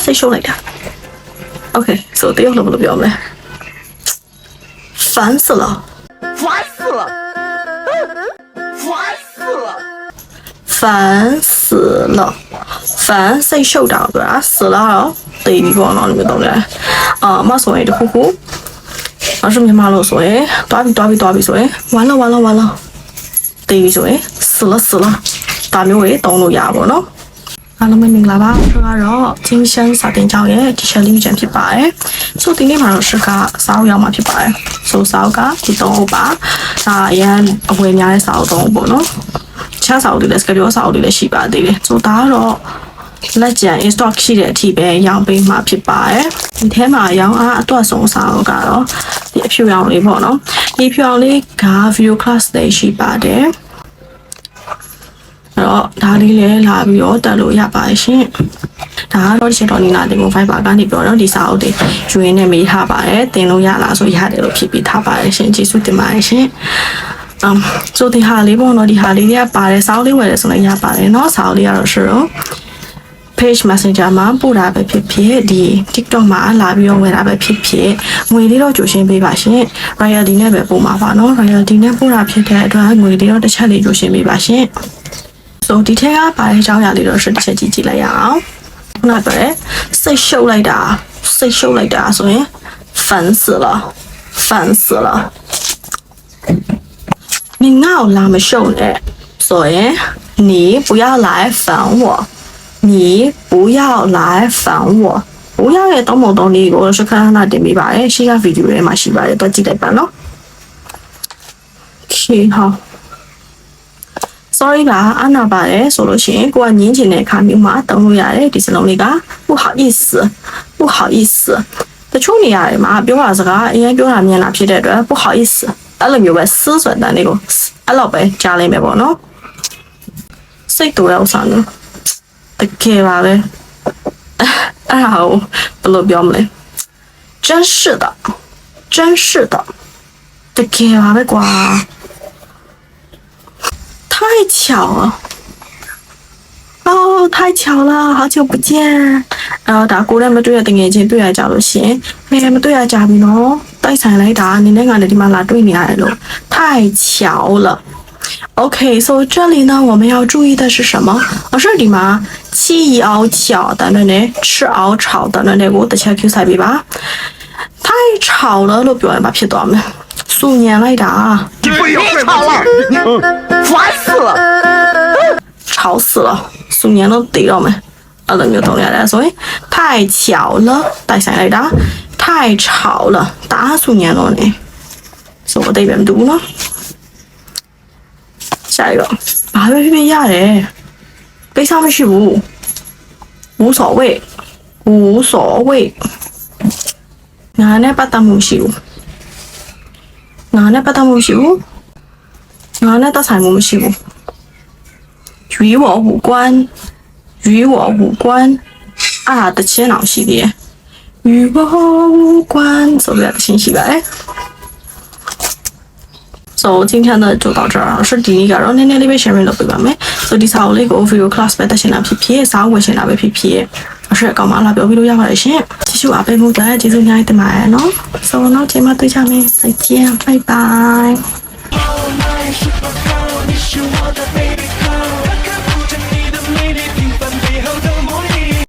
စိတ်ရှုပ်လိုက်တာ Okay so တယောက်လုံးဘယ်လိုပြောမလဲ烦死了烦死了，烦死了。烦死了烦စိတ်ရှုပ်တာပြောတာ死了တော့တည်ပြီပေါ့နော်လို့ပြောတော့လေမဆိုရင်တခုခုအရှမြန်မာလို့ဆိုရင်တွားပြီးဆိုရင်完了တည်ပြီဆိုရင်死了ဒါမျိုးတွေတုံးလို့ရပါဘောနော်အားလုံးပဲမင်္ဂလာပါကျွန်တော်ကတော့金生စာတင်ကျောင်းရဲ့ teacher လေးချန်ဖြစ်ပါတယ်ဆိုဒီနေ့မှာတော့ရှကစာအုပ်ရောက်မှာဖြစ်ပါတယ်ဆိုစာအုပ်ကဒီ3အုပ်ပါဒါအရင်အဝယ်များတဲ့စာအုပ်3ပေါ့နော်ချမ်းစာအုပ်တွေလည်း schedule စာအုပ်တွေလည်းရှိပါသေးတယ်ဆိုဒါကတော့လက်ကျန် stock ရှိတဲ့အထိပဲရောင်းပေးမှာဖြစ်ပါတယ်ဒီထဲမှာရောင်းအားအတွက်ဆုံးစာအုပ်ကတော့ဒီအဖြူရောင်လေးပေါ့နော်ဒီဖြူရောင်လေးက video class တွေရှိပါတယ်တော့ဒါလေးလည်းလာပြီးတော့တက်လို့ရပါရှင်ဒါကတော့ချက်တော်နေလာတဲ့ Fiverr ကနေပြောတော့ဒီစာအုပ်တွေကျွင်းနဲ့မေးထားပါတယ်တင်လို့ရလားဆိုရတယ်လို့ဖြစ်ပြီးထားပါတယ်ရှင်ကျေးဇူးတင်ပါတယ်ရှင်ဆိုဒီဟာလေးပေါ့နော်ဒီဟာလေးတွေကပါတယ်စာအုပ်လေးဝယ်တယ်ဆိုလည်းရပါတယ်เนาะစာအုပ်လေးကတော့ရှိတော့ page messenger မှာပို့တာပဲဖြစ်ဖြစ်ဒီ TikTok မှာလာပြီးတော့ဝယ်တာပဲဖြစ်ဖြစ်ငွေလေးတော့ကြိုရှင်းပေးပါရှင် royalty နဲ့ပဲပို့မှာပါเนาะ royalty နဲ့ပို့တာဖြစ်တဲ့အတွက်ငွေလေးတော့တစ်ချက်လေးကြိုရှင်းပေးပါရှင်ဆိုဒီထက်ကပါတဲ့အကြောင်းအရာလေးတော့တစ်ချက်ကြည့်လိုက်ရအောင်ခုနကလည်းစိတ်ရှုပ်လိုက်တာဆိုရင်烦死了你闹啦没受呢所以你不要来烦我你不要来烦我不要也懂不懂你我是看到那点没吧哎是个 video 里嘛是吧也都记得吧喏 OK 好sorry ပါအနာပါတယ်ဆိုလို့ရှိရင်ကိုကညင်းချင်တဲ့အခါမျိုးမှာတုံးလို့ရတယ်ဒီစလုံးလေးက不好意思တချို့နေရာတွေမှာပြောတာစကားအရင်ပြောတာမြန်တာဖြစ်တဲ့အတွက်不好意思အဲ့လိုမျိုးပဲစဆိုတဲ့နေကိုအဲ့လိုပဲကြားလိုက်မယ်ပေါ့နော်စိတ်တူတဲ့ဥစ္စာမျိုးတကယ်ပါပဲအဲ့ဒါကိုဘယ်လိုပြောမလဲ真是的တကယ်ပါပဲကွာ太巧了哦太巧了好久不见ဒါကိုလည်းမတွေ့ရတငယ်ချင်းတွေ့ရကြလို့ရှင်မတွေ့ရကြပြီနော်တိုက်ဆိုင်လိုက်တာနင်းနဲ့ငါနဲ့ဒီမှာလာတွေ့နေရတယ်လို့太巧了 OK so 这里呢我们要注意的是什么是ဒီမှာ七熬巧等等呢吃熬炒等等呢ကိုတစ်ချက် Q ဆိုင်ပေးပါ太吵了လို့ပြောရင်ဘာဖြစ်သွားမလဲ素年လိုက်တာ你不要吵了，烦死了，吵死了素年都抵到没အဲ့လိုမျိုးတော့ရတယ်ဆိုရင်太巧了တိုက်ဆိုင်လိုက်တာ太吵了ဒါ素年တော့နေဆိုအတိတ်ပဲမတူဘူးနော်下一个ဘာပဲဖြစ်ဖြစ်ရတယ်ကိစ္စမရှိဘူး无所谓ငါနဲ့ပတ်သက်မှုမရှိဘူးငါနဲ့ပတ်သက်မှုမရှိဘူးငါနဲ့သက်ဆိုင်မှုမရှိဘူး与我无关啊的前脑系列与我无关走不了的信息吧So 今天的就到这儿是第一个然后နည်းနည်းလေးပဲ share လုပ်ပေးပါမယ် So ဒီစာအုပ်လေးကို video class ပဲတက်ရှင်တာဖြစ်ဖြစ်စာအုပ်ဝင်ရှင်တာပဲဖြစ်ဖြစ်အရှက်ကောင်မလာပြောပြီးလို့ရပါတယ်ရှင်ကြည့်ရှုအားပေးမှုတဲ့ကျေးဇူးများတင်ပါတယ်နော် So နောက်ချိန်မှာတွေ့ကြမယ်再见拜拜你是我的 baby。